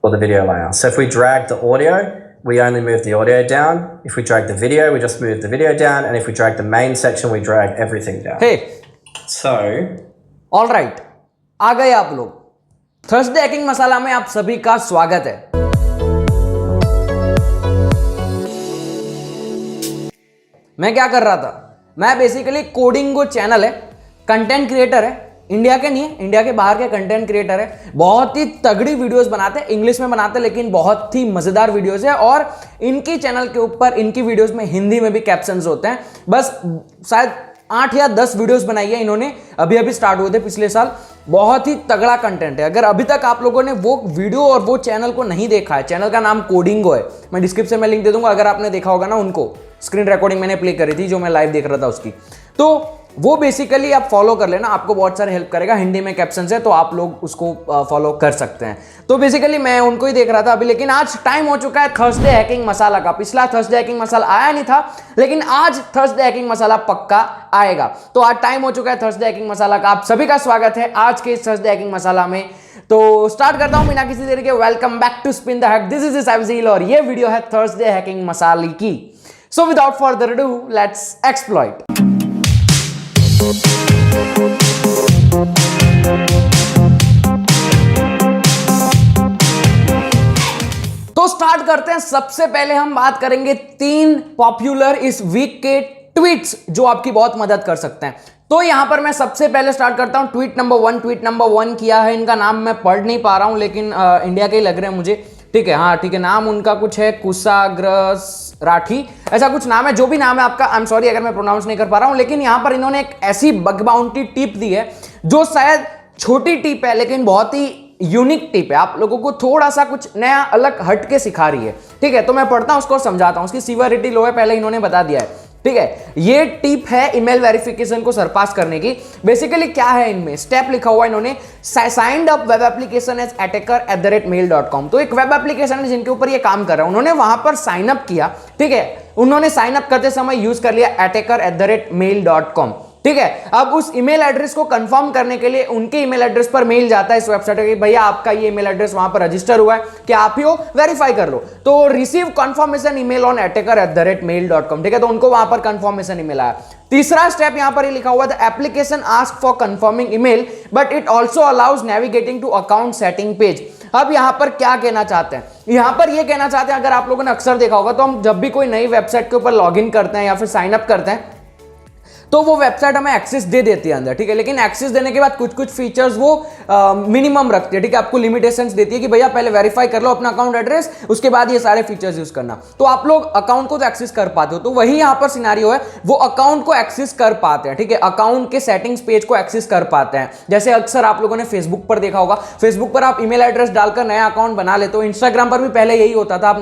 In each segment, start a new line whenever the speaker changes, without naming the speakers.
or the video layer. So if we drag the audio, we only move the audio down. If we drag the video, we just move the video down. And if we drag the main section, we drag everything down.
Hey.
So.
All right. आ गए आप लोग। Thursday hacking मसाला में आप सभी का स्वागत है। मैं क्या कर रहा था, मैं बेसिकली कोडिंगो चैनल है, कंटेंट क्रिएटर है, इंडिया के नहीं है, इंडिया के बाहर के कंटेंट क्रिएटर है। बहुत ही तगड़ी वीडियोस बनाते हैं, इंग्लिश में बनाते हैं लेकिन बहुत ही मजेदार वीडियोस है। और इनकी चैनल के ऊपर इनकी वीडियोस में हिंदी में भी कैप्शंस होते हैं। बस शायद 8 या 10 वीडियोस बनाई है इन्होंने, अभी अभी स्टार्ट हुए थे पिछले साल। बहुत ही तगड़ा कंटेंट है। अगर अभी तक आप लोगों ने वो वीडियो और वो चैनल को नहीं देखा है, चैनल का नाम कोडिंगो है, मैं डिस्क्रिप्शन में लिंक दे दूंगा। अगर आपने देखा होगा ना उनको, स्क्रीन रिकॉर्डिंग मैंने प्ले करी थी जो मैं लाइव देख रहा था उसकी, तो वो बेसिकली आप फॉलो कर लेना, आपको बहुत सारे हेल्प करेगा। हिंदी में कैप्शंस है तो आप लोग उसको फॉलो कर सकते हैं। तो बेसिकली मैं उनको ही देख रहा था अभी। लेकिन आज टाइम हो चुका है थर्सडे हैकिंग मसाला का। पिछला थर्सडे हैकिंग मसाला आया नहीं था, लेकिन आज थर्सडे हैकिंग मसाला पक्का आएगा। तो आज टाइम हो चुका है थर्सडे हैकिंग मसाला का। आप सभी का स्वागत है आज के इस थर्सडे हैकिंग मसाला में। तो स्टार्ट करता हूं बिना किसी देरी के। Welcome back to spin the hack, this is साइबजील और ये वीडियो है थर्सडे हैकिंग मसाले की। So without further ado, let's exploit. तो स्टार्ट करते हैं। सबसे पहले हम बात करेंगे 3 पॉपुलर इस वीक के ट्वीट्स जो आपकी बहुत मदद कर सकते हैं। तो यहां पर मैं सबसे पहले स्टार्ट करता हूं ट्वीट नंबर 1 किया है, इनका नाम मैं पढ़ नहीं पा रहा हूं लेकिन इंडिया के ही लग रहे हैं मुझे। ठीक है, हाँ ठीक है, नाम उनका कुछ है कुशाग्रस राठी, ऐसा कुछ नाम है। जो भी नाम है आपका, आई एम सॉरी अगर मैं प्रोनाउंस नहीं कर पा रहा हूं। लेकिन यहां पर इन्होंने एक ऐसी बग बाउंटी टिप दी है जो शायद छोटी टिप है लेकिन बहुत ही यूनिक टिप है, आप लोगों को थोड़ा सा कुछ नया अलग हट के सिखा रही है। ठीक है, तो मैं पढ़ता हूं उसको, समझाता हूं। उसकी सीवियरिटी लो है, पहले इन्होंने बता दिया है। ठीक है, ये टिप है ईमेल वेरिफिकेशन को सरपास करने की। बेसिकली क्या है इनमें स्टेप लिखा हुआ है इन्होंने, signed up web application as attacker@mail.com। तो एक वेब एप्लीकेशन है जिनके ऊपर ये काम कर रहा है, उन्होंने वहां पर साइन अप किया। ठीक है, उन्होंने साइन अप करते समय यूज कर लिया attacker@mail.com। ठीक है, अब उस ईमेल एड्रेस को कंफर्म करने के लिए उनके ईमेल एड्रेस पर मेल जाता है इस वेबसाइट पे, भैया आपका ये ईमेल एड्रेस वहां पर रजिस्टर हुआ है, क्या आप ही हो, वेरीफाई कर लो। तो receive confirmation email on attacker@mail.com। ठीक है, तो उनको वहां पर कंफर्मेशन ईमेल आया। तीसरा स्टेप यहां पर ये लिखा हुआ था, application ask for confirming email but it also allows navigating to account setting page. अब यहां पर क्या कहना चाहते हैं, यहां पर ये कहना चाहते हैं, अगर आप लोगों ने अक्सर देखा होगा तो हम जब भी कोई नई वेबसाइट के ऊपर लॉग इन करते हैं या फिर साइन अप करते हैं तो वो वेबसाइट हमें एक्सेस दे देती है अंदर। ठीक है, लेकिन एक्सेस देने के बाद कुछ कुछ फीचर्स वो मिनिमम रखती है। ठीक है, आपको लिमिटेशंस देती है कि भैया पहले वेरीफाई कर लो अपना अकाउंट एड्रेस, उसके बाद ये सारे फीचर्स यूज करना। तो आप लोग अकाउंट को तो एक्सेस कर पाते हो, तो वही यहां पर सिनेरियो है, वो अकाउंट को एक्सेस कर पाते हैं। ठीक है, अकाउंट के सेटिंग्स पेज को एक्सेस कर पाते हैं। जैसे अक्सर आप लोगों ने फेसबुक पर देखा होगा, फेसबुक पर आप ईमेल एड्रेस डालकर नया अकाउंट बना लेते हो। इंस्टाग्राम पर भी पहले यही होता था, आप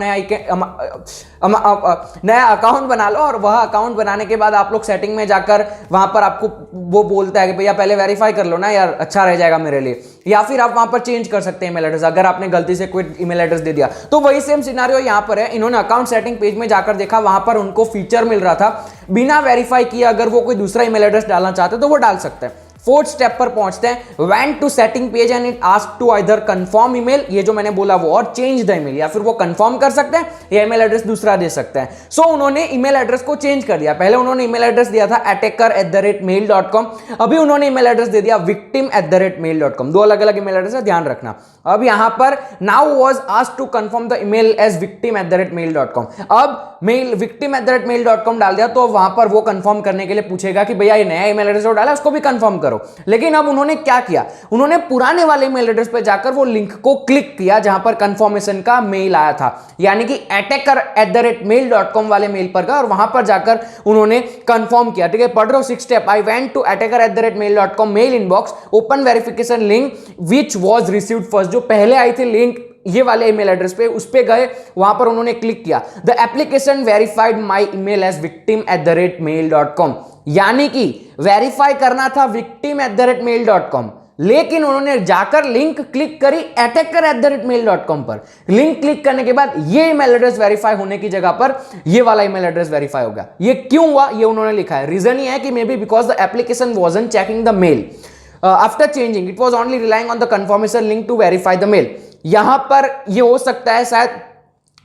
नया अकाउंट बना लो और वह अकाउंट बनाने के बाद आप लोग सेटिंग में जाकर वहां पर आपको वो बोलता है कि भैया पहले वेरीफाई कर लो ना यार, अच्छा रह जाएगा मेरे लिए। या फिर आप वहां पर चेंज कर सकते हैं ईमेल एड्रेस, अगर आपने गलती से कोई ईमेल एड्रेस दे दिया। तो वही सेम सिनेरियो यहां पर है, इन्होंने अकाउंट सेटिंग पेज में जाकर देखा, वहां पर उनको फीचर मिल रहा था बिना वेरीफाई किए, अगर वो कोई दूसरा ईमेल एड्रेस डालना चाहते तो वो डाल सकते हैं। 4th स्टेप पर पहुंचते हैं, went to setting page and it asked to either confirm email, ये जो मैंने बोला वो, और change the email, या फिर वो कंफर्म कर सकते हैं या ईमेल एड्रेस दूसरा दे सकते हैं। सो उन्होंने ईमेल एड्रेस को चेंज कर दिया। पहले उन्होंने ईमेल एड्रेस दिया था attacker@mail.com, अभी उन्होंने ईमेल एड्रेस दे दिया victim@mail.com। दो अलग अलग ईमेल एड्रेस है, ध्यान रखना। अब यहां पर now was asked to confirm the email as victim@mail.com। अब मेल victim@mail.com डाल दिया तो वहां पर वो कंफर्म करने के लिए पूछेगा कि भैया ये नया ईमेल एड्रेस जो डाला उसको भी कंफर्म करो। लेकिन अब उन्होंने क्या किया, उन्होंने पुराने वाले ईमेल एड्रेस पे जाकर वो लिंक को क्लिक किया जहां पर कंफर्मेशन का मेल आया था, यानी कि attacker@mail.com वाले मेल पर गए और वहां पर जाकर उन्होंने कंफर्म किया। ठीक है, पढ़ रहे हो 6 step. I went to attacker@mail.com mail inbox, open verification link which was received first, जो पहले आई थी लिंक ये वाले ईमेल एड्रेस पे, उस पे गए, वहां पर उन्होंने क्लिक किया। The application verified my email as victim@mail.com, यानी कि वेरीफाई करना था victim@mail.com, लेकिन उन्होंने जाकर लिंक क्लिक करी attacker@mail.com पर। लिंक क्लिक करने के बाद ये ईमेल एड्रेस वेरीफाई होने की जगह पर ये वाला ईमेल एड्रेस वेरीफाई हो गया। ये क्यों हुआ ये उन्होंने लिखा है, रीजन ये है कि maybe because the application wasn't checking the mail after changing, it was only relying on the confirmation link to verify the mail। यहां पर ये हो सकता है शायद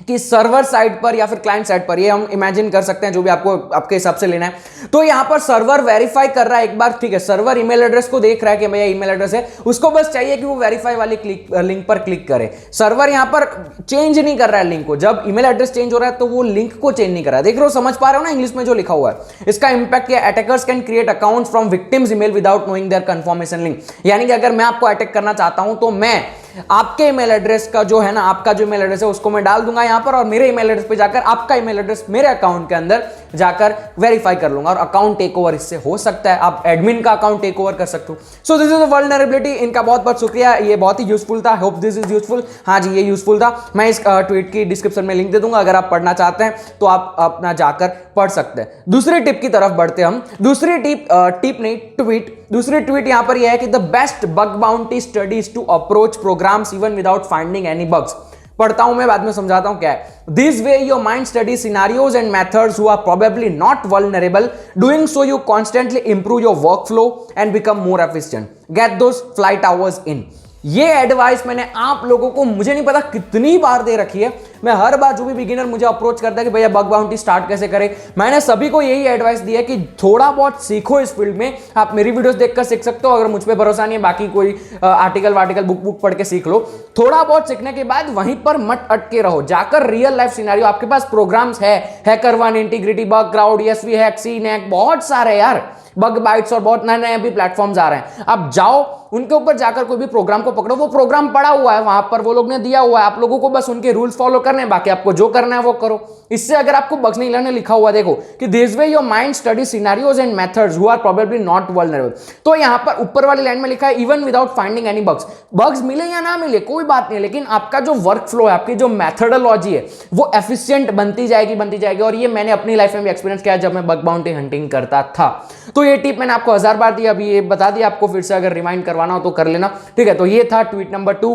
कि सर्वर साइड पर या फिर क्लाइंट साइड पर, ये हम इमेजिन कर सकते हैं जो भी आपको आपके हिसाब से लेना है। तो यहां पर सर्वर वेरीफाई कर रहा है एक बार, ठीक है, सर्वर ईमेल एड्रेस को देख रहा है कि भैया ईमेल एड्रेस है, उसको बस चाहिए कि वो वेरीफाई वाली लिंक पर क्लिक करे। सर्वर यहां पर चेंज नहीं कर रहा है लिंक को, जब ईमेल एड्रेस चेंज हो रहा है तो वो लिंक को चेंज नहीं कर रहा है। देख रहे हो, समझ पा रहे हो ना इंग्लिश में जो लिखा हुआ है। इसका इंपैक्ट क्या, attackers can create accounts from victim's email without knowing their confirmation link. यानी कि अगर मैं आपको अटैक करना चाहता हूं तो मैं आपके ईमेल एड्रेस का जो है ना, आपका जो ईमेल एड्रेस है उसको मैं डाल दूंगा यहां पर, और मेरे ईमेल एड्रेस पे जाकर आपका ईमेल एड्रेस मेरे अकाउंट के अंदर जाकर वेरीफाई कर लूंगा और अकाउंट टेक ओवर इससे हो सकता है। आप एडमिन का अकाउंट टेक ओवर कर सकते हो। So this is a vulnerability. इनका बहुत बहुत शुक्रिया, ये बहुत ही यूजफुल था। Hope this is useful. हाँ जी, ये यूजफुल था। मैं इस ट्वीट की डिस्क्रिप्शन में लिंक दे दूंगा, अगर आप पढ़ना चाहते हैं तो आप अपना जाकर पढ़ सकते हैं। दूसरी टिप की तरफ बढ़ते हम। दूसरी टिप नहीं, ट्वीट। दूसरी ट्वीट यहां पर यह है कि the best bug bounty studies to approach programs even without finding any bugs. पढ़ता हूं मैं, बाद में समझाता हूं क्या है। This way your mind study scenarios and methods who are probably not vulnerable. Doing so you constantly improve your workflow and become more efficient. Get those flight hours in. ये एडवाइस मैंने आप लोगों को, मुझे नहीं पता कितनी बार दे रखी है। मैं हर बार जो भी बिगिनर मुझे अप्रोच करता है कि भैया बग बाउंटी स्टार्ट कैसे करें, मैंने सभी को यही एडवाइस दी है कि थोड़ा बहुत सीखो इस फील्ड में। आप मेरी वीडियोस देखकर सीख सकते हो, अगर मुझ पे भरोसा नहीं है बाकी कोई आर्टिकल बुक पढ़ के सीख लो। थोड़ा बहुत सीखने के बाद वहीं पर मत अटके रहो, जाकर रियल लाइफ सिनेरियो, आपके पास प्रोग्राम्स है, HackerOne, Intigriti Bugcrowd, ESV hack, CNAC, बहुत सारे यार, बग बाइट्स और बहुत नए नए भी प्लेटफॉर्म्स आ रहे हैं। आप जाओ उनके ऊपर जाकर कोई भी प्रोग्राम को पकड़ो, वो प्रोग्राम पड़ा हुआ है वहां पर, वो लोग ने दिया हुआ है, आप लोगों को बस उनके रूल्स फॉलो करने हैं, बाकी आपको जो करना है वो करो। इससे अगर आपको बग्स नहीं लगने, लिखा हुआ देखो कि this way your mind study scenarios and methods who are probably not vulnerable. तो यहां पर ऊपर वाली लाइन में लिखा है even without finding any bugs. Bugs मिले या ना मिले कोई बात नहीं, लेकिन आपका जो वर्क फ्लो है, आपकी जो मेथडोलॉजी है वो एफिशिएंट बनती जाएगी। और ये मैंने अपनी लाइफ में भी एक्सपीरियंस किया जब मैं बग बाउंटी हंटिंग करता था। तो ये टिप मैंने आपको 1000 बार दी, अभी ये बता दिया आपको, फिर से अगर रिमाइंड करवाना हो तो कर लेना, ठीक है। तो ये था ट्वीट नंबर 2।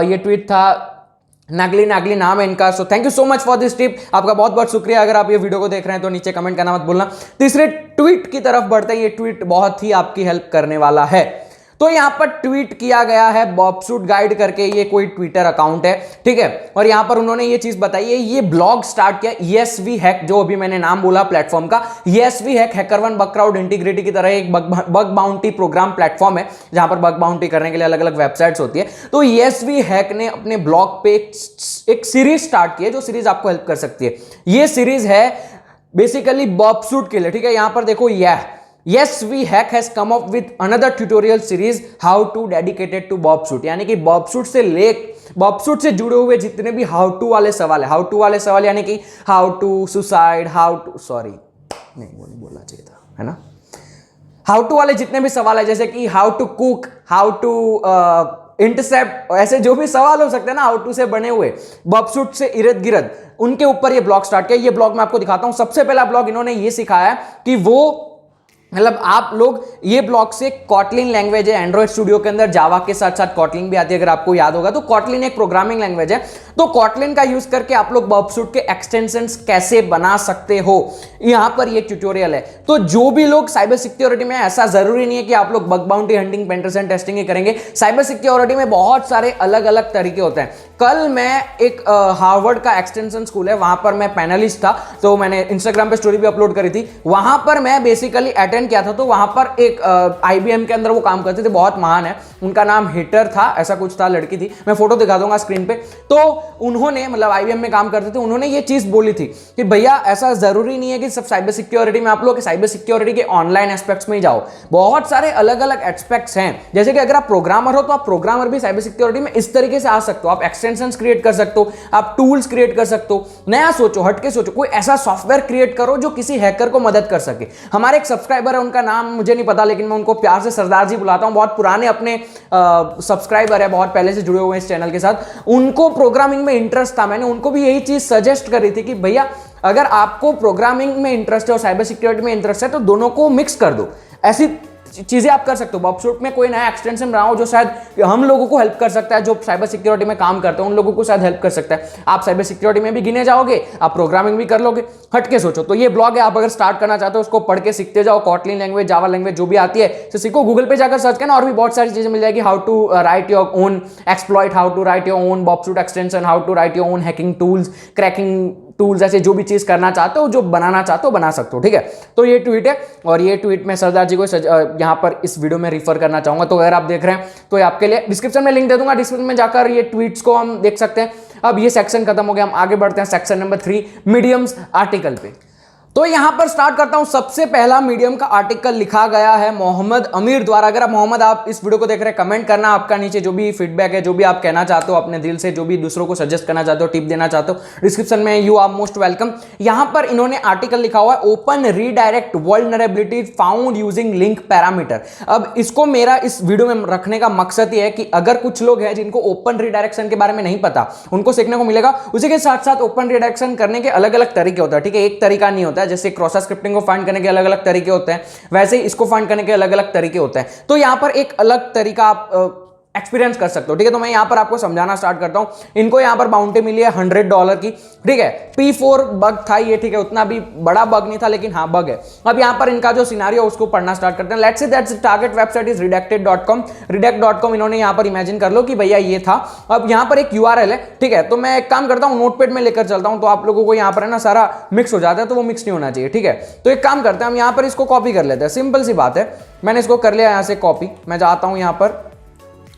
ये ट्वीट था नागली नाम है इनका। So thank you so much for this tip, आपका बहुत बहुत शुक्रिया। अगर आप ये वीडियो को देख रहे हैं तो नीचे कमेंट करना मत भूलना। तीसरे ट्वीट की तरफ बढ़ते हैं। ये ट्वीट बहुत ही आपकी हेल्प करने वाला है। तो यहां पर ट्वीट किया गया है बॉबसूट गाइड करके, ये कोई ट्विटर अकाउंट है, ठीक है। और यहां पर उन्होंने ये चीज बताई है, ये ब्लॉग स्टार्ट किया ESV हैक, जो अभी मैंने नाम बोला प्लेटफॉर्म का, ESV hack HackerOne, Bugcrowd, Intigriti की तरह एक बग बाउंटी प्रोग्राम प्लेटफॉर्म है जहां पर बग बाउंटी करने के लिए अलग अलग वेबसाइट्स होती है। तो ESV हैक ने अपने ब्लॉग पे एक सीरीज स्टार्ट की है, जो सीरीज आपको हेल्प कर सकती है। ये सीरीज है बेसिकली बॉबसूट के लिए, ठीक है। यहां पर देखो, ESV hack has come up with another tutorial series how to dedicated to बॉबसूट। यानी कि बॉबसूट से जुड़े हुए जितने भी हाउ टू वाले सवाल है, यानी कि हाउ टू सुसाइड, नहीं बोलना चाहिए था, है ना। हाउ टू वाले जितने भी सवाल है, जैसे कि how to cook, how to intercept, ऐसे जो भी सवाल हो सकते हैं ना हाउ टू से बने हुए बॉबसूट से इर्द गिर्द, उनके ऊपर ये ब्लॉग स्टार्ट किया। ये ब्लॉग मैं आपको दिखाता हूं। सबसे पहला ब्लॉग इन्होंने ये सिखाया कि वो मतलब आप लोग ये ब्लॉग से कॉटलिन लैंग्वेज है एंड्रॉइड स्टूडियो के अंदर, जावा के साथ साथ कॉटलिन भी आती है, अगर आपको याद होगा तो। कॉटलिन एक प्रोग्रामिंग लैंग्वेज है, तो कॉटलिन का यूज करके आप लोग बॉबसूट के एक्सटेंशंस कैसे बना सकते हो, यहां पर ये ट्यूटोरियल है। तो जो भी लोग साइबर सिक्योरिटी में, ऐसा जरूरी नहीं है कि आप लोग bug bounty hunting, pentesting, testing ही करेंगे। साइबर सिक्योरिटी में बहुत सारे अलग अलग तरीके होते हैं। कल मैं एक हार्वर्ड का एक्सटेंशन स्कूल है, वहां पर मैं पैनलिस्ट था, तो मैंने इंस्टाग्राम पे स्टोरी भी अपलोड करी थी। वहां पर मैं बेसिकली अटेंड किया था। तो वहां पर एक IBM के अंदर वो काम करते थे, बहुत महान है, उनका नाम हिटर था, ऐसा कुछ था, लड़की थी, मैं फोटो दिखा दूंगा स्क्रीन पे। तो उन्होंने, मतलब IBM में काम करते थे, उन्होंने ये चीज बोली थी कि भैया ऐसा जरूरी नहीं है कि सब साइबर सिक्योरिटी में आप लोग साइबर सिक्योरिटी के ऑनलाइन एस्पेक्ट्स में ही जाओ। बहुत सारे अलग अलग एस्पेक्ट्स हैं, जैसे कि अगर आप प्रोग्रामर हो तो आप प्रोग्रामर भी साइबर सिक्योरिटी में इस तरीके से आ सकते हो। आप एक्सटेंशंस क्रिएट कर सकते हो, आप टूल्स क्रिएट कर सकते हो, नया सोचो, हटके सोचो, कोई ऐसा सॉफ्टवेयर क्रिएट करो जो किसी हैकर को मदद कर सके। हमारे एक सब्सक्राइबर है, उनका नाम मुझे नहीं पता, लेकिन मैं उनको प्यार से सरदार जी बुलाता हूं, बहुत पुराने अपने सब्सक्राइबर है, बहुत पहले से जुड़े हुए इस चैनल के साथ। उनको प्रोग्रामिंग में इंटरेस्ट था, मैंने उनको भी यही चीज सजेस्ट करी थी कि भैया अगर आपको प्रोग्रामिंग में इंटरेस्ट है और साइबर सिक्योरिटी में इंटरेस्ट है तो दोनों को मिक्स कर दो। ऐसी चीजें आप कर सकते हो। बॉबशूट में कोई नया एक्सटेंशन बनाओ जो शायद हम लोगों को हेल्प कर सकता है, जो साइबर सिक्योरिटी में काम करते हैं उन लोगों को शायद हेल्प कर सकता है। आप साइबर सिक्योरिटी में भी गिने जाओगे, आप प्रोग्रामिंग भी कर लोगे। हटके सोचो तो ये ब्लॉग है, आप अगर स्टार्ट करना चाहते हो उसको पढ़ के सीखते जाओ। कॉटलिन लैंग्वेज, जावा लैंग्वेज जो भी आती है तो सीखो। गूगल पे जाकर सर्च करना और भी बहुत सारी चीजें मिल जाएगी। How to write your own exploit, how to write your own Burp Suite extension, how to write your own hacking tools, cracking tools, ऐसे जो भी चीज करना चाहते हो, जो बनाना चाहते हो बना सकते हो। ठीक है, तो ये ट्वीट है और ये ट्वीट मैं सरदार जी को यहाँ पर इस वीडियो में रिफर करना चाहूंगा। तो अगर आप देख रहे हैं तो ये आपके लिए डिस्क्रिप्शन में लिंक दे दूंगा, डिस्क्रिप्शन में जाकर ये ट्वीट्स को हम देख सकते हैं। अब ये सेक्शन खत्म हो गया, हम आगे बढ़ते हैं सेक्शन नंबर 3 मीडियम्स आर्टिकल पे। तो यहां पर स्टार्ट करता हूं। सबसे पहला मीडियम का आर्टिकल लिखा गया है मोहम्मद अमीर द्वारा। अगर आप मोहम्मद आप इस वीडियो को देख रहे हैं, कमेंट करना आपका नीचे जो भी फीडबैक है, जो भी आप कहना चाहते हो अपने दिल से, जो भी दूसरों को सजेस्ट करना चाहते हो, टिप देना चाहते हो, डिस्क्रिप्शन में यू आर मोस्ट वेलकम। यहां पर इन्होंने आर्टिकल लिखा हुआ है open redirect vulnerability found using link parameter. अब इसको मेरा इस वीडियो में रखने का मकसद यह है कि अगर कुछ लोग हैं जिनको ओपन रीडायरेक्शन के बारे में नहीं पता, उनको सीखने को मिलेगा। उसी के साथ साथ ओपन रीडायरेक्शन करने के अलग अलग तरीके होते हैं। ठीक है, एक तरीका नहीं होता है। जैसे क्रॉस स्क्रिप्टिंग को फाइंड करने के अलग अलग तरीके होते हैं, वैसे ही इसको फाइंड करने के अलग अलग तरीके होते हैं। तो यहां पर एक अलग तरीका आप एक्सपीरियंस कर सकते हो। ठीक है, तो मैं यहां पर आपको समझाना स्टार्ट करता हूं। इनको यहां पर बाउंटी मिली है $100 की। ठीक है, P4 बग था ये। ठीक है, उतना भी बड़ा बग नहीं था, लेकिन हाँ बग है। अब यहां पर इनका जो सिनारियो उसको पढ़ना स्टार्ट करते हैं। Let's say that's target website is redacted.com। redect.com इन्होंने यहां पर इमेजिन कर लो कि भैया ये था। अब यहां पर एक URL है। ठीक है, तो मैं एक काम करता हूं, नोटपैड में लेकर चलता हूं, तो आप लोगों को यहां पर है ना सारा मिक्स हो जाता है, तो वो मिक्स नहीं होना चाहिए। ठीक है, तो एक काम करते हैं, हम यहां पर इसको कॉपी कर लेते हैं। सिंपल सी बात है, मैंने इसको कर लिया यहां से कॉपी। मैं जाता हूं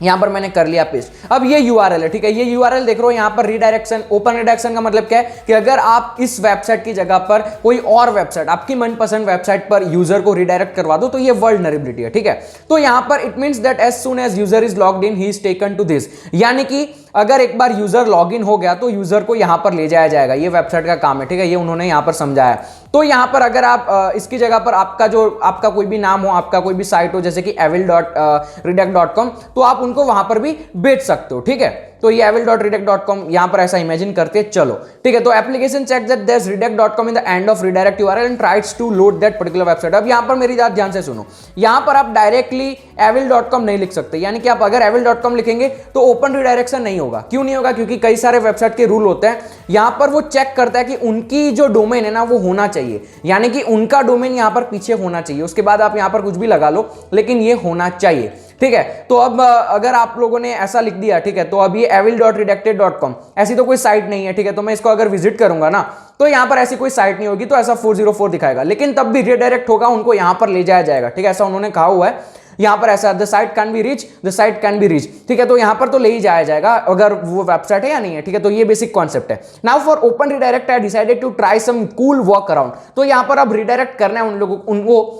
यहां पर मैंने कर लिया पेस्ट। अब ये URL है। ठीक है, ये URL देख रहे हो यहां पर रीडायरेक्शन, ओपन रीडायरेक्शन का मतलब क्या है कि अगर आप इस वेबसाइट की जगह पर कोई और वेबसाइट, आपकी मनपसंद वेबसाइट पर यूजर को रीडायरेक्ट करवा दो तो ये वल्नरेबिलिटी है। ठीक है, तो यहां पर it means that as soon as user is logged in he is taken to this, यानी कि अगर एक बार यूजर लॉग इन हो गया तो यूजर को यहां पर ले जाया जाएगा। ये वेबसाइट का काम है। ठीक है, ये उन्होंने यहां पर समझाया। तो यहां पर अगर आप इसकी जगह पर आपका कोई भी नाम हो, आपका कोई भी साइट हो, जैसे कि evil.redact.com, तो आप उनको वहां पर भी बेच सकते हो। ठीक है, तो ये evil.redact.com यहां पर ऐसा इमेजिन करते चलो। ठीक है, तो application check that there is redact.com in the end of redirect URL and tries to load that particular website. अब यहां पर मेरी बात ध्यान से सुनो, यहां पर आप डायरेक्टली evil.com नहीं लिख सकते। यानी कि आप अगर evil.com लिखेंगे तो ओपन रिडायरेक्शन नहीं होगा। क्यों नहीं होगा? क्योंकि कई सारे वेबसाइट के रूल होते हैं। यहां पर वो चेक करता है कि उनकी जो डोमेन है ना वो होना चाहिए, यानी कि उनका डोमेन यहां पर पीछे होना चाहिए। उसके बाद आप यहां पर कुछ भी लगा लो, लेकिन ये होना चाहिए। ठीक है, तो अब अगर आप लोगों ने ऐसा लिख दिया, ठीक है, तो अब ये evil.redacted.com ऐसी तो कोई साइट नहीं है। ठीक है, तो मैं इसको अगर विजिट करूंगा ना तो यहां पर ऐसी कोई साइट नहीं होगी, तो ऐसा 404 दिखाएगा, लेकिन तब भी रिडायरेक्ट होगा, उनको यहां पर ले जाया जाएगा। ठीक है, ऐसा उन्होंने कहा हुआ है यहां पर, ऐसा the site can be reach, the site can be reach. ठीक है, तो यहां पर तो ले ही जाया जाएगा अगर वो वेबसाइट है या नहीं है। ठीक है, तो ये बेसिक कॉन्सेप्ट है। Now for open redirect I decided to try some cool workaround. तो यहां पर अब रिडायरेक्ट करना है उन लोगों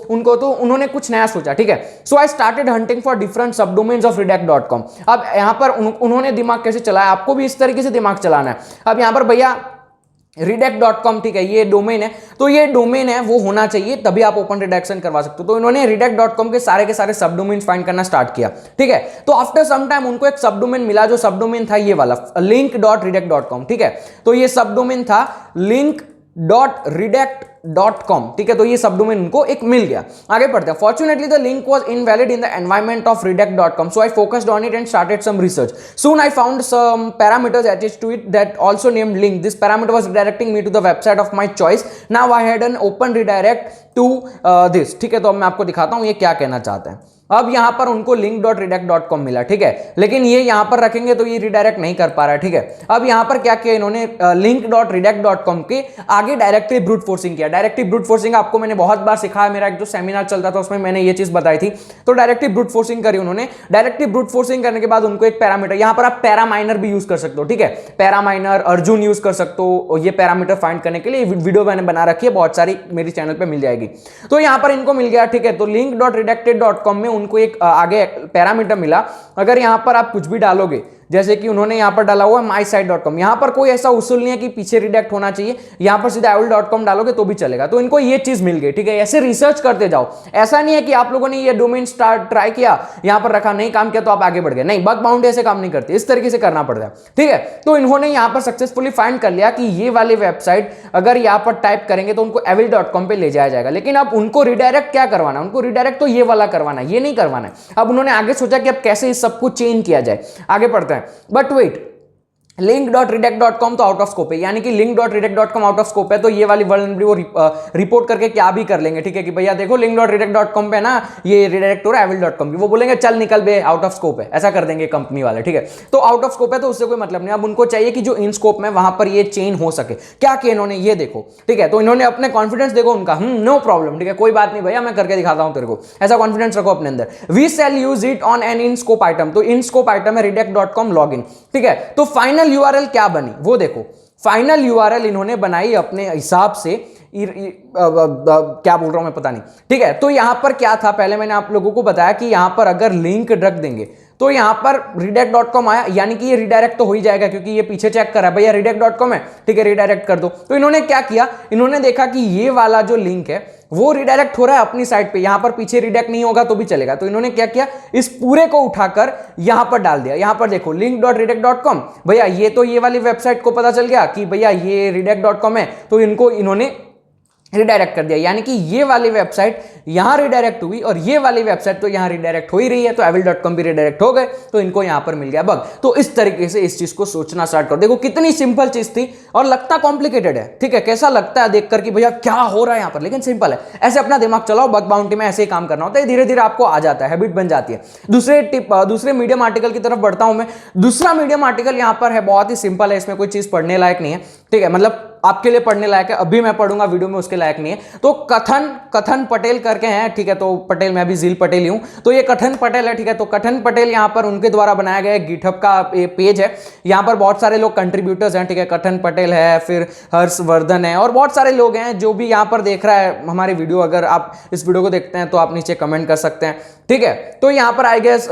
उनको तो उन्होंने कुछ नया सोचा। ठीक है, so I started hunting for different subdomains of redact.com। अब यहां पर उन्होंने दिमाग कैसे चलाया, आपको भी इस तरीके से दिमाग चलाना है। अब यहां पर भैया redact.com, ठीक है, ये डोमेन है, तो ये डोमेन है वो होना चाहिए, तभी आप ओपन रिडक्शन करवा सकते हो। तो इन्होंने redact.com के सारे सब डोमेन फाइंड करना स्टार्ट किया। ठीक है, तो आफ्टर सम टाइम उनको एक सब डोमेन मिला, जो सब डोमेन था ये वाला link.redact.com। ठीक है, तो ये सब डोमेन था link.redact.com। ठीक है, तो ये सब डोमेन उनको एक मिल गया। आगे पढ़ते हैं। Fortunately the link was invalid in the environment of redact.com, so I focused on it and started some research. Soon I found some parameters attached to it that also named link. This parameter was redirecting me to the website of my choice. Now I had an open redirect to this। ठीक है, तो अब मैं आपको दिखाता हूं ये क्या कहना चाहते हैं। अब यहां पर उनको link.redact.com मिला। ठीक है, लेकिन ये यहां पर रखेंगे तो ये रिडायरेक्ट नहीं कर पा रहा है। ठीक है, अब यहां पर क्या किया इन्होंने, link.redact.com के आगे डायरेक्टली ब्रूट फोर्सिंग किया। डायरेक्टली ब्रूट फोर्सिंग आपको मैंने बहुत बार सिखाया, मेरा एक जो सेमिनार चलता था उसमें मैंने ये चीज बताई थी। तो डायरेक्टली ब्रूट फोर्सिंग करी उन्होंने। डायरेक्टली ब्रूट फोर्सिंग करने के बाद उनको एक पैरामीटर, यहां पर आप पैरामाइनर भी यूज कर सकते हो। ठीक है, पैरामाइनर, अर्जुन यूज कर सकते हो ये पैरामीटर फाइंड करने के लिए। वीडियो मैंने बना रखी है, बहुत सारी मेरी चैनल पे मिल जाएगी। तो यहां पर इनको मिल गया। ठीक है, तो link.redacted.com में उनको एक आगे पैरामीटर मिला। अगर यहां पर आप कुछ भी डालोगे, जैसे कि उन्होंने यहाँ पर डाला हुआ है mysite.com, यहाँ पर कोई ऐसा उसूल नहीं है कि पीछे रिडायरेक्ट होना चाहिए, यहाँ पर सीधा avil.com डालोगे तो भी चलेगा। तो इनको ये चीज मिल गई, ठीक है। ऐसे रिसर्च करते जाओ, ऐसा नहीं है कि आप लोगों ने ये डोमेन स्टार्ट ट्राई किया, यहाँ पर रखा, नहीं काम किया तो आप आगे बढ़ गए, नहीं, बग बाउंटी ऐसे काम नहीं करती, इस तरीके से करना पड़ता है, ठीक है। तो इन्होंने यहाँ पर सक्सेसफुली फाइंड कर लिया कि ये वाली वेबसाइट अगर यहाँ पर टाइप करेंगे तो उनको avil.com पे ले जाया जाएगा, लेकिन अब उनको रिडायरेक्ट क्या करवाना है, उनको रिडायरेक्ट तो ये वाला करवाना है, ये नहीं करवाना है। अब उन्होंने आगे सोचा कि अब कैसे इस सबको चेंज किया जाए, आगे बढ़ते हैं। बट वेट, link.redact.com तो आउट ऑफ स्कोप है, यानी कि link.redact.com आउट ऑफ स्कोप है, तो ये वाली वर्ल्ड वो रिपोर्ट करके क्या भी कर लेंगे, ठीक है, कि भैया देखो link.redact.com पे ना ये रिडायरेक्ट हो रहा है avil.com की, वो बोलेंगे चल निकल बे, आउट ऑफ स्कोप है, ऐसा कर देंगे कंपनी वाले, ठीक है। तो आउट ऑफ स्कोप है तो उससे कोई मतलब नहीं, अब उनको चाहिए कि जो इन स्कोप में वहां पर ये चेंज हो सके। क्या किया इन्होंने, ये देखो, ठीक है, तो इन्होंने अपने कॉन्फिडेंस देखो उनका, नो प्रॉब्लम, ठीक है, कोई बात नहीं भैया, मैं करके दिखाता हूं तेरे को, ऐसा कॉन्फिडेंस रखो अपने अंदर। We shall use it on an in scope item, तो इन स्कोप आइटम है redact.com लॉगिन, ठीक है। तो फाइनल यूआरएल क्या बनी वो देखो, फाइनल यूआरएल इन्होंने बनाई अपने हिसाब से, क्या बोल रहा हूं मैं पता नहीं, ठीक है। तो यहां पर क्या था, पहले मैंने आप लोगों को बताया कि यहां पर अगर लिंक रख देंगे तो यहां पर redact.com आया, यानी कि ये रिडायरेक्ट तो हो ही जाएगा, क्योंकि ये पीछे चेक कर रहा है भैया redact.com है, ठीक है, रिडायरेक्ट कर दो। तो इन्होंने क्या किया, इन्होंने देखा कि ये वाला जो लिंक है वो रिडायरेक्ट हो रहा है अपनी साइट पे, यहां पर पीछे रिडायरेक्ट नहीं होगा तो भी चलेगा। तो इन्होंने क्या किया, इस पूरे को उठाकर यहां पर डाल दिया। यहां पर देखो link.redact.com, भैया ये तो ये वाली वेबसाइट को पता चल गया कि भैया ये redact.com है, तो इन्होंने रिडायरेक्ट कर दिया, यानी कि ये वाली वेबसाइट यहां रिडायरेक्ट हुई और ये वाली वेबसाइट तो यहां रिडायरेक्ट हो ही रही है, तो avil.com भी रिडायरेक्ट हो गए, तो इनको यहां पर मिल गया बग। तो इस तरीके से इस चीज को सोचना स्टार्ट करो। देखो कितनी सिंपल चीज थी और लगता कॉम्प्लिकेटेड है, ठीक है, कैसा लगता है देखकर कि भैया क्या हो रहा है यहां पर, लेकिन सिंपल है। ऐसे अपना दिमाग चलाओ, बग बाउंटी में ऐसे ही काम करना होता है, धीरे धीरे आपको आ जाता है, हैबिट बन जाती है। दूसरे मीडियम आर्टिकल की तरफ बढ़ता हूं मैं। दूसरा मीडियम आर्टिकल यहां पर है, बहुत ही सिंपल है, इसमें कोई चीज पढ़ने लायक नहीं है, ठीक है, मतलब आपके लिए पढ़ने लायक है, अभी मैं पढ़ूंगा वीडियो में, उसके लायक नहीं है। तो कथन पटेल करके हैं, ठीक है, तो पटेल, मैं भी जील पटेल ही हूं, तो ये कथन पटेल है, ठीक है। तो कथन पटेल यहां पर उनके द्वारा बनाया गया गिटहब का पेज है, यहां पर बहुत सारे लोग कंट्रीब्यूटर्स हैं, ठीक है, कथन पटेल है, फिर हर्षवर्धन है और बहुत सारे लोग हैं। जो भी यहां पर देख रहा है हमारी वीडियो, अगर आप इस वीडियो को देखते हैं तो आप नीचे कमेंट कर सकते हैं, ठीक है। तो यहां पर आई गेस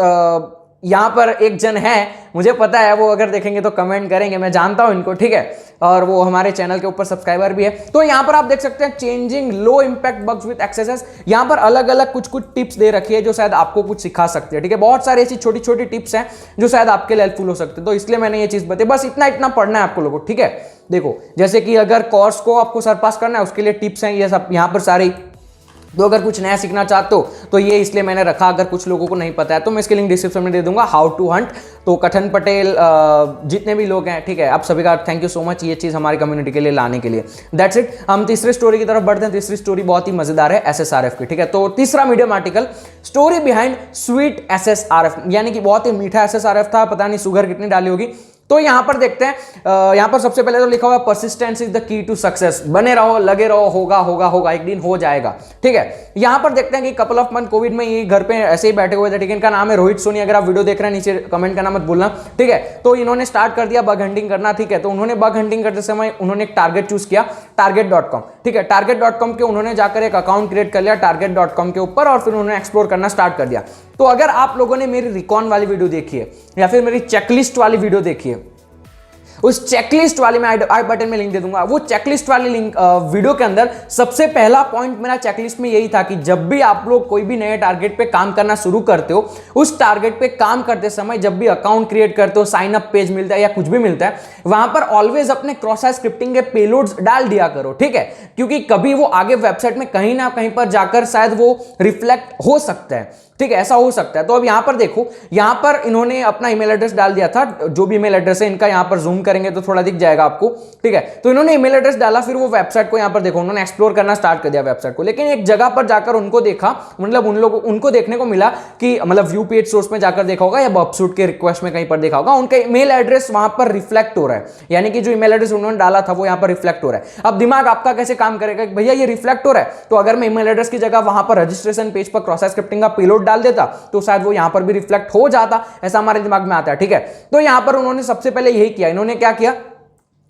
यहां पर एक जन है, मुझे पता है, वो अगर देखेंगे तो कमेंट करेंगे, मैं जानता हूं इनको, ठीक है, और वो हमारे चैनल के ऊपर सब्सक्राइबर भी है। तो यहां पर आप देख सकते हैं changing low impact bugs with axes, यहां पर अलग अलग कुछ टिप्स दे रखी है जो शायद आपको कुछ सिखा सकते हैं, ठीक है। बहुत सारी ऐसी छोटी छोटी टिप्स हैं जो शायद आपके लिए हेल्पफुल हो सकते हैं, तो इसलिए मैंने ये चीज बताई। बस इतना पढ़ना है आपको लोगों को, ठीक है। देखो जैसे कि अगर कोर्स को आपको सरपास करना है उसके लिए टिप्स हैं ये सब यहां पर सारी। तो अगर कुछ नया सीखना चाहते हो तो ये इसलिए मैंने रखा, अगर कुछ लोगों को नहीं पता है तो मैं इसके लिंक डिस्क्रिप्शन में दे दूंगा, हाउ टू हंट। तो कथन पटेल, जितने भी लोग हैं, ठीक है, आप सभी का थैंक यू सो मच ये चीज़ हमारी कम्युनिटी के लिए लाने के लिए। That's it. हम तीसरी स्टोरी की तरफ बढ़ते हैं। तीसरी स्टोरी बहुत ही मजेदार है, SSRF की, ठीक है। तो तीसरा medium article, story behind sweet SSRF, यानी कि बहुत ही मीठा SSRF था, पता नहीं शुगर कितनी डाली होगी। तो यहां पर देखते हैं, यहां पर सबसे पहले तो लिखा हुआ persistence is the key to success, बने रहो, लगे रहो, होगा होगा होगा, एक दिन हो जाएगा, ठीक है। यहां पर देखते हैं कि कपल ऑफ मंथ कोविड में ये घर पे ऐसे ही बैठे हुए थे, ठीक है। इनका नाम है रोहित सोनी, अगर आप वीडियो देख रहे हैं नीचे कमेंट करना मत भूलना, ठीक है। तो इन्होंने स्टार्ट कर दिया बग हंटिंग करना, ठीक है। तो उन्होंने बग हंटिंग करते समय उन्होंने एक टारगेट चूज किया, target.com, ठीक है। target.com के उन्होंने जाकर एक अकाउंट क्रिएट कर लिया target.com के ऊपर और फिर उन्होंने एक्सप्लोर करना स्टार्ट कर दिया। तो अगर आप लोगों ने मेरी रिकॉन वाली वीडियो देखी है या फिर मेरी चेकलिस्ट वाली वीडियो देखी है, उस चेकलिस्ट वाली मैं आई बटन में लिंक दे दूंगा, वो चेकलिस्ट वाली लिंक वीडियो के अंदर सबसे पहला पॉइंट मेरा चेकलिस्ट में यही था कि जब भी आप लोग कोई भी नए टारगेट पे काम करना शुरू करते हो, उस टारगेट पे काम करते समय जब भी अकाउंट क्रिएट करते हो, साइन अप पेज मिलता है या कुछ भी मिलता है, वहां पर ऑलवेज अपने क्रॉस साइट स्क्रिप्टिंग के पेलोड्स डाल दिया करो, ठीक है। क्योंकि कभी वो आगे वेबसाइट में कहीं ना कहीं पर जाकर शायद वो रिफ्लेक्ट हो सकता है, ठीक है, ऐसा हो सकता है। तो अब यहां पर देखो, यहां पर इन्होंने अपना ईमेल एड्रेस डाल दिया था, जो भी ईमेल एड्रेस है इनका, यहां पर जूम करेंगे तो थोड़ा दिख जाएगा आपको, ठीक है। तो इन्होंने ईमेल एड्रेस डाला, फिर वो वेबसाइट को यहां पर देखो, उन्होंने एक्सप्लोर करना स्टार्ट कर दिया वेबसाइट को। लेकिन एक जगह पर जाकर उनको देखा, मतलब उनको देखने को मिला कि मतलब व्यू पेज सोर्स में जाकर देखा होगा या बॉबसूट के रिक्वेस्ट में कहीं पर देखा होगा, उनका ईमेल एड्रेस वहां पर रिफ्लेक्ट हो रहा है, यानी कि जो ईमेल एड्रेस उन्होंने डाला था वो यहां पर रिफ्लेक्ट हो रहा है। अब दिमाग आपका कैसे काम करेगा, भैया ये रिफ्लेक्ट हो रहा है, तो अगर मैं ईमेल एड्रेस की जगह वहां पर रजिस्ट्रेशन पेज पर क्रॉस साइट स्क्रिप्टिंग का पेलोड डाल देता तो शायद वो यहां पर भी रिफ्लेक्ट हो जाता, ऐसा हमारे दिमाग में आता है, ठीक है। तो यहां पर उन्होंने सबसे पहले यही किया, इन्होंने क्या किया,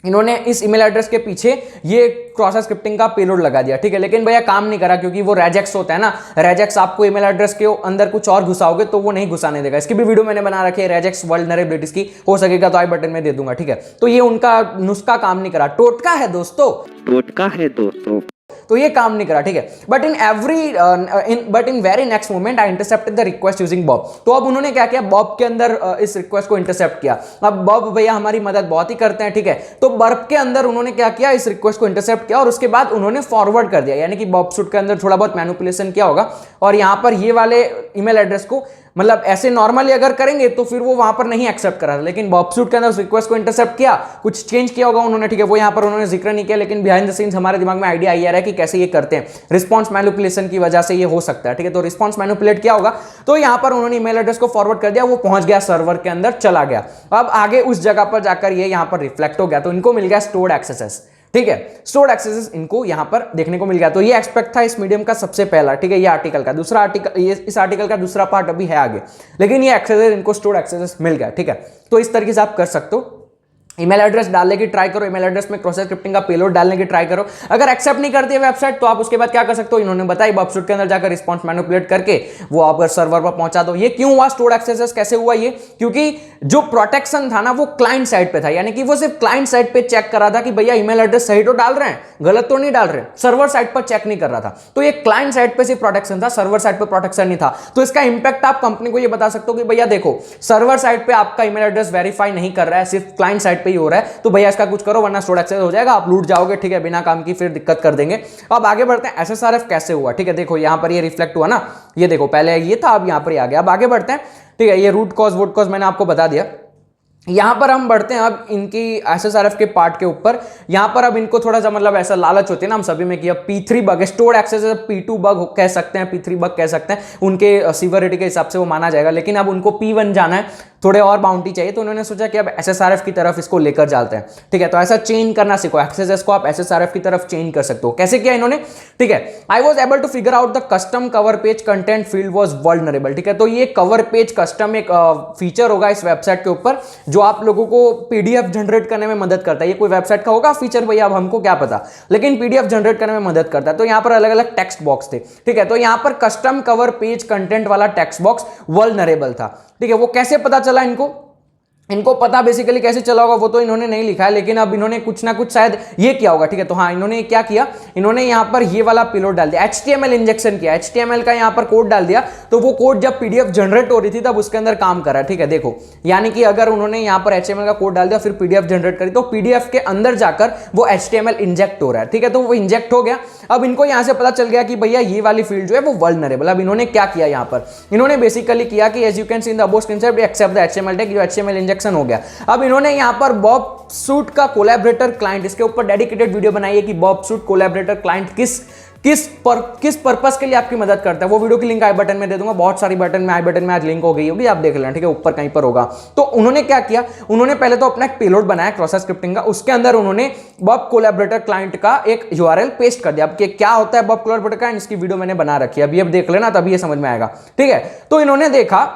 इन्होंने इस ईमेल एड्रेस के पीछे ये क्रॉस स्क्रिप्टिंग का पेलोड लगा दिया, ठीक है, लेकिन भैया काम नहीं करा क्योंकि वो रेजेक्स होता है ना, रेजेक्स आपको ईमेल एड्रेस के अंदर कुछ और घुसाओगे तो वो नहीं घुसाने देगा। इसकी भी वीडियो मैंने बना रखी है रेजेक्स वल्नरेबिलिटीज की, हो सकेगा तो आई बटन में दे दूंगा, ठीक है। तो ये उनका नुस्खा काम नहीं करा, टोटका है दोस्तों, टोटका है दोस्तों, तो ये काम नहीं करा, ठीक है। But in very next moment I intercepted the request using Bob. तो अब उन्होंने क्या किया, बॉब के अंदर इस रिक्वेस्ट को इंटरसेप्ट किया। अब बॉब भैया हमारी मदद बहुत ही करते हैं, ठीक है, तो बर्ब के अंदर उन्होंने क्या किया, इस रिक्वेस्ट को इंटरसेप्ट किया और उसके बाद उन्होंने फॉरवर्ड कर दिया, यानी कि बॉब सूट के अंदर थोड़ा बहुत मैनिपुलेशन किया होगा और यहां पर ये वाले ईमेल एड्रेस को, मतलब ऐसे नॉर्मली अगर करेंगे तो फिर वो वहां पर नहीं एक्सेप्ट करा, लेकिन बॉबसूट के अंदर उस रिक्वेस्ट को इंटरसेप्ट किया, कुछ चेंज किया होगा उन्होंने, ठीक है, वो यहां पर उन्होंने जिक्र नहीं किया, लेकिन बिहाइंड द सीन्स हमारे दिमाग में आइडिया आ रहा है कि कैसे ये करते हैं। रिस्पॉन्स मैनिपुलेशन की वजह से ये हो सकता है, ठीक है, तो रिस्पॉन्स मैनिपुलेट किया होगा, तो यहां पर उन्होंने ईमेल एड्रेस को फॉरवर्ड कर दिया, वो पहुंच गया सर्वर के अंदर, चला गया। अब आगे उस जगह पर जाकर ये यहां पर रिफ्लेक्ट हो गया, तो इनको मिल गया स्टोर्ड एक्सेसेस, ठीक है, स्टोर्ड एक्सेसेस इनको यहां पर देखने को मिल गया। तो ये एक्सपेक्ट था इस मीडियम का सबसे पहला, ठीक है, ये आर्टिकल का दूसरा आर्टिकल, ये इस आर्टिकल का दूसरा पार्ट अभी है आगे, लेकिन ये एक्सेसेस इनको स्टोर्ड एक्सेसेस मिल गया, ठीक है। तो इस तरीके से आप कर सकते हो, ईमेल एड्रेस डालने की ट्राई करो, ईमेल एड्रेस में क्रॉस स्क्रिप्टिंग का पेलोड डालने की ट्राई करो। अगर एक्सेप्ट नहीं करती है वेबसाइट तो आप उसके बाद क्या कर सकते हो, इन्होंने बताया बॉबसूट के अंदर जाकर रिस्पॉन्स मैनिपुलेट करके वो आप सर्वर पर पहुंचा दो। ये क्यों हुआ, स्टोर्ड एक्सेसेस कैसे हुआ ये, क्योंकि जो प्रोटेक्शन था ना वो क्लाइंट साइड पे था, यानी कि वो सिर्फ क्लाइंट साइड पे चेक कर रहा था कि भैया ईमेल एड्रेस सही तो डाल रहे हैं, गलत तो नहीं डाल रहे, सर्वर साइड पर चेक नहीं कर रहा था। तो ये क्लाइंट साइड पे सिर्फ प्रोटेक्शन था, सर्वर साइड पे प्रोटेक्शन नहीं था। तो इसका इंपैक्ट आप कंपनी को ये बता सकते हो कि भैया देखो सर्वर साइड पे आपका ईमेल एड्रेस वेरीफाई नहीं कर रहा है, सिर्फ क्लाइंट साइड पे ही हो रहा है, तो भैया इसका कुछ करो वरना स्टोर्ड एक्सेस हो जाएगा, आप लूट जाओगे, ठीक है, बिना काम की फिर दिक्कत कर देंगे। अब आगे बढ़ते हैं, एसएसआरएफ कैसे हुआ, ठीक है, देखो यहां पर ये रिफ्लेक्ट हुआ ना, ये देखो पहले ये था, अब यहां पर आ गया। अब आगे बढ़ते हैं, ठीक है, ये रूट कॉज वोट कॉज मैंने आपको बता दिया। यहां पर हम बढ़ते हैं अब इनकी एसएसआरएफ के पार्ट के ऊपर। यहां पर अब इनको थोड़ा सा मतलब ऐसा लालच होती है ना हम सभी में कि अब P3 bug, stored access P2 bug कह सकते हैं, P3 बग कह सकते हैं, उनके सीवियरिटी के हिसाब से वो माना जाएगा, लेकिन अब उनको P1 जाना है, थोड़े और बाउंटी चाहिए, तो उन्होंने सोचा कि अब एसएसआरएफ की तरफ इसको लेकर चलते हैं, ठीक है। तो ऐसा चेंज करना सीखो, एक्सेसेस को आप एसएसआरएफ की तरफ चेंज कर सकते हो। कैसे किया इन्होंने, ठीक है, I was able to figure out the custom cover page content field was vulnerable, ठीक है। तो ये कवर पेज कस्टम एक फीचर होगा इस वेबसाइट के ऊपर जो आप लोगों को पीडीएफ जनरेट करने में मदद करता है। ये कोई वेबसाइट का होगा फीचर भैया, अब हमको क्या पता, लेकिन पीडीएफ जनरेट करने में मदद करता है। तो यहां पर अलग अलग टेक्स्ट बॉक्स थे, ठीक है, तो यहां पर कस्टम कवर पेज कंटेंट वाला टेक्स्ट बॉक्स वल्नरेबल था, ठीक है। वो कैसे पता चला इनको पता बेसिकली कैसे चला होगा वो तो इन्होंने नहीं लिखा है, लेकिन अब इन्होंने कुछ ना कुछ शायद ये किया होगा, ठीक है। तो हाँ, इन्होंने क्या किया, इन्होंने यहां पर ये वाला पेलोड डाल दिया, HTML इंजेक्शन किया, HTML का यहां पर कोड डाल दिया, तो वो कोड जब पीडीएफ जनरेट हो रही थी तब उसके अंदर काम कर रहा है, ठीक है। देखो यानी कि अगर उन्होंने यहां पर HTML का कोड डाल दिया फिर पीडीएफ जनरेट करी तो पीडीएफ के अंदर जाकर वो HTML इंजेक्ट हो रहा है, ठीक है। तो वो इंजेक्ट हो गया, अब इनको यहां से पता चल गया कि भैया ये वाली फील्ड जो है वो वल्नरेबल। अब इन्होंने क्या किया, यहां पर इन्होंने बेसिकली किया कि as you can see in the above screenshot accept the HTML tag, जो HTML इंजेक्शन हो गया। अब इन्होंने यहां पर बॉबसूट का कोलैबोरेटर क्लाइंट, इसके ऊपर डेडिकेटेड वीडियो बनाई है कि बॉबसूट कोलैबोरेटर क्लाइंट किस पर्पस के लिए आपकी मदद करता है। वो वीडियो की लिंक आई बटन में दे दूंगा, बहुत सारी बटन में, आई बटन में आज लिंक हो गई होगी, आप देख लेना, ठीक है, ऊपर कहीं पर होगा। तो उन्होंने क्या किया, उन्होंने पहले तो अपना एक पेलोड बनाया क्रॉस स्क्रिप्टिंग का, उसके अंदर उन्होंने बॉब कोलैबोरेटर क्लाइंट का एक URL पेस्ट कर दिया। अब क्या होता है बॉब कोलैबोरेटर क्लाइंट, इसकी वीडियो मैंने बना रखी है, अभी अब देख लेना तभी ये समझ में आएगा, ठीक है। तो इन्होंने देखा,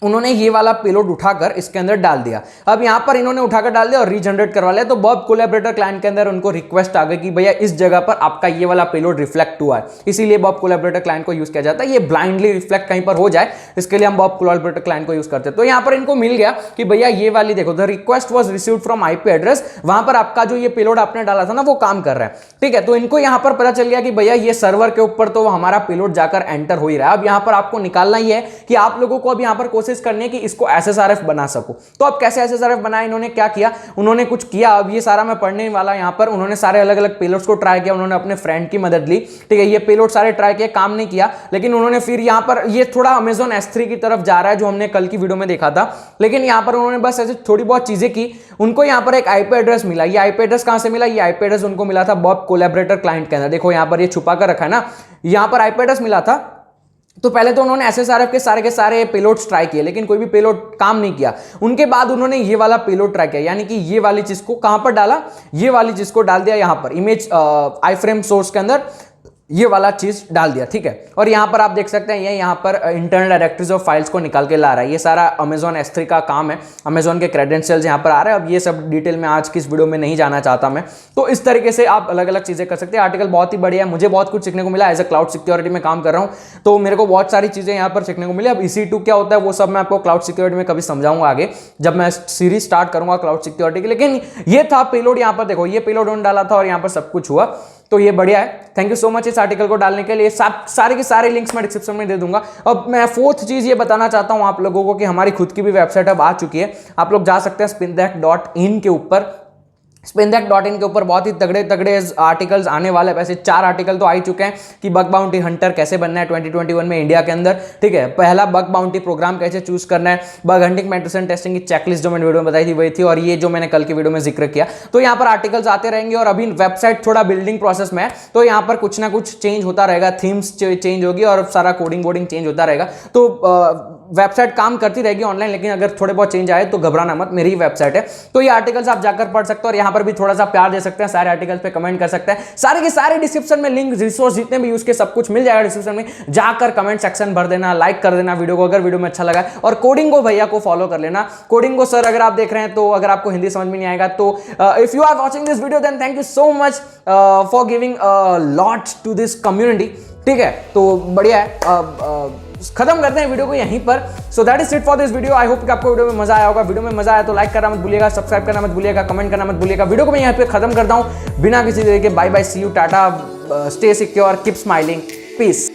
उन्होंने ये वाला पेलोड उठाकर इसके अंदर डाल दिया। अब यहां पर इन्होंने उठाकर डाल दिया और रीजनरेट करवा लिया, तो बॉब कोलैबोरेटर क्लाइंट के अंदर उनको रिक्वेस्ट आ गई कि भैया इस जगह पर आपका ये वाला पेलोड रिफ्लेक्ट हुआ है, इसीलिए बॉब कोलैबोरेटर क्लाइंट को यूज किया जाता है। ये ब्लाइंडली रिफ्लेक्ट कहीं पर हो जाए इसके लिए हम बॉब कोलैबोरेटर क्लाइंट को यूज करते हैं। तो यहां पर इनको मिल गया कि भैया ये वाली देखो, the request was received from IP address, वहां पर आपका जो ये पेलोड आपने डाला था ना वो काम कर रहा है, ठीक है। तो इनको यहां पर पता चल गया कि भैया ये सर्वर के ऊपर तो हमारा पेलोड जाकर एंटर हो ही रहा है। अब यहां पर आपको निकालना ही है कि आप लोगों को अब यहां पर कोशिश करनी है कि इसको SSRF बना सको। तो अब कैसे SSRF बनाया, इन्होंने क्या किया, उन्होंने कुछ किया, अब ये सारा मैं पढ़ने वाला, यहां पर उन्होंने सारे अलग अलग पेलोड्स को ट्राई किया, उन्होंने अपने फ्रेंड की मदद ली, ठीक है। ये पेलोड सारे ट्राई किए, काम नहीं किया, लेकिन उन्होंने फिर यहां पर ये थोड़ा Amazon S3 की तरफ जा रहा है जो हमने कल की वीडियो में देखा था, लेकिन यहां पर उन्होंने बस ऐसे थोड़ी बहुत चीजें की। उनको यहां पर एक IP एड्रेस मिला, ये IP एड्रेस कहां से मिला, ये IP एड्रेस उनको मिला था बॉब कोलैबोरेटर क्लाइंट के अंदर। देखो यहां पर ये छुपा कर रखा है ना, यहां पर IP एड्रेस मिला था। तो पहले तो उन्होंने SSRF के सारे पेलोड्स ट्राई किए, लेकिन कोई भी पेलोड काम नहीं किया। उनके बाद उन्होंने ये वाला पेलोड ट्राई किया, यानी कि ये वाली चीज को कहां पर डाला, ये वाली चीज को डाल दिया यहां पर इमेज आईफ्रेम सोर्स के अंदर। ये वाला चीज डाल दिया, ठीक है। और यहाँ पर आप देख सकते हैं ये यहाँ पर इंटरनल डायरेक्टरीज ऑफ फाइल्स को निकाल के ला रहा है। ये सारा अमेजॉन S3 का काम है, अमेजॉन के क्रेडेंशियल्स यहाँ पर आ रहे हैं। अब ये सब डिटेल में आज की इस वीडियो में नहीं जाना चाहता मैं। तो इस तरीके से आप अलग अलग चीजें कर सकते हैं। आर्टिकल बहुत ही बढ़िया है, मुझे बहुत कुछ सीखने को मिला। एज अ क्लाउड सिक्योरिटी में काम कर रहा हूँ तो मेरे को बहुत सारी चीजें यहाँ पर सीखने को मिली। अब EC2 क्या होता है वो सब मैं आपको क्लाउड सिक्योरिटी में कभी समझाऊंगा आगे, जब मैं सीरीज स्टार्ट करूंगा क्लाउड सिक्योरिटी की। लेकिन ये था पेलोड, यहाँ पर देखो ये पेलोड उन्होंने डाला था और यहाँ पर सब कुछ हुआ, तो ये बढ़िया है। थैंक यू सो मच इस आर्टिकल को डालने के लिए। सारे के सारे लिंक्स मैं डिस्क्रिप्शन में दे दूंगा। अब मैं फोर्थ चीज ये बताना चाहता हूं आप लोगों को कि हमारी खुद की भी वेबसाइट अब आ चुकी है। आप लोग जा सकते हैं spindeck.in के ऊपर। spindeck.in के ऊपर बहुत ही तगड़े तगड़े आर्टिकल्स आने वाले हैं। वैसे 4 आर्टिकल तो आ ही चुके हैं कि बग बाउंटी हंटर कैसे बनना है 2021 में इंडिया के अंदर, ठीक है। पहला बग बाउंटी प्रोग्राम कैसे चूज करना है, बग हंटिंग पेनिट्रेशन टेस्टिंग की चेकलिस्ट जो मैंने वीडियो में बताई थी वही थी, और ये जो मैंने कल की वीडियो में जिक्र किया। तो यहाँ पर आर्टिकल्स आते रहेंगे और अभी वेबसाइट थोड़ा बिल्डिंग प्रोसेस में है, तो यहाँ पर कुछ ना कुछ चेंज होता रहेगा, थीम्स चेंज होगी और सारा कोडिंग वोडिंग चेंज होता रहेगा। तो वेबसाइट काम करती रहेगी ऑनलाइन, लेकिन अगर थोड़े बहुत चेंज आए तो घबराना मत, मेरी ही वेबसाइट है। तो ये आर्टिकल्स आप जाकर पढ़ सकते हो और यहाँ पर भी थोड़ा सा प्यार दे सकते हैं, सारे आर्टिकल्स पे कमेंट कर सकते हैं। सारे के सारे डिस्क्रिप्शन में लिंक, रिसोर्स जितने भी यूज के सब कुछ मिल जाएगा डिस्क्रिप्शन में। जाकर कमेंट सेक्शन भर देना, लाइक कर देना वीडियो को अगर वीडियो में अच्छा लगा, और कोडिंग को भैया को फॉलो कर लेना। कोडिंग को सर अगर आप देख रहे हैं तो अगर आपको हिंदी समझ में नहीं आएगा तो if you are watching this video then thank you so much for giving lot to this community, ठीक है। तो बढ़िया है। खत्म करते हैं वीडियो को यहीं पर। So that is it for this video. I hope कि आपको वीडियो में मजा आया होगा। वीडियो में मजा आया तो लाइक करना मत भूलिएगा, सब्सक्राइब करना मत भूलिएगा, कमेंट करना मत भूलिएगा। वीडियो को मैं यहाँ पे खत्म करता हूँ बिना किसी देरी के। Bye bye, see you, tata, stay secure, keep smiling, piece.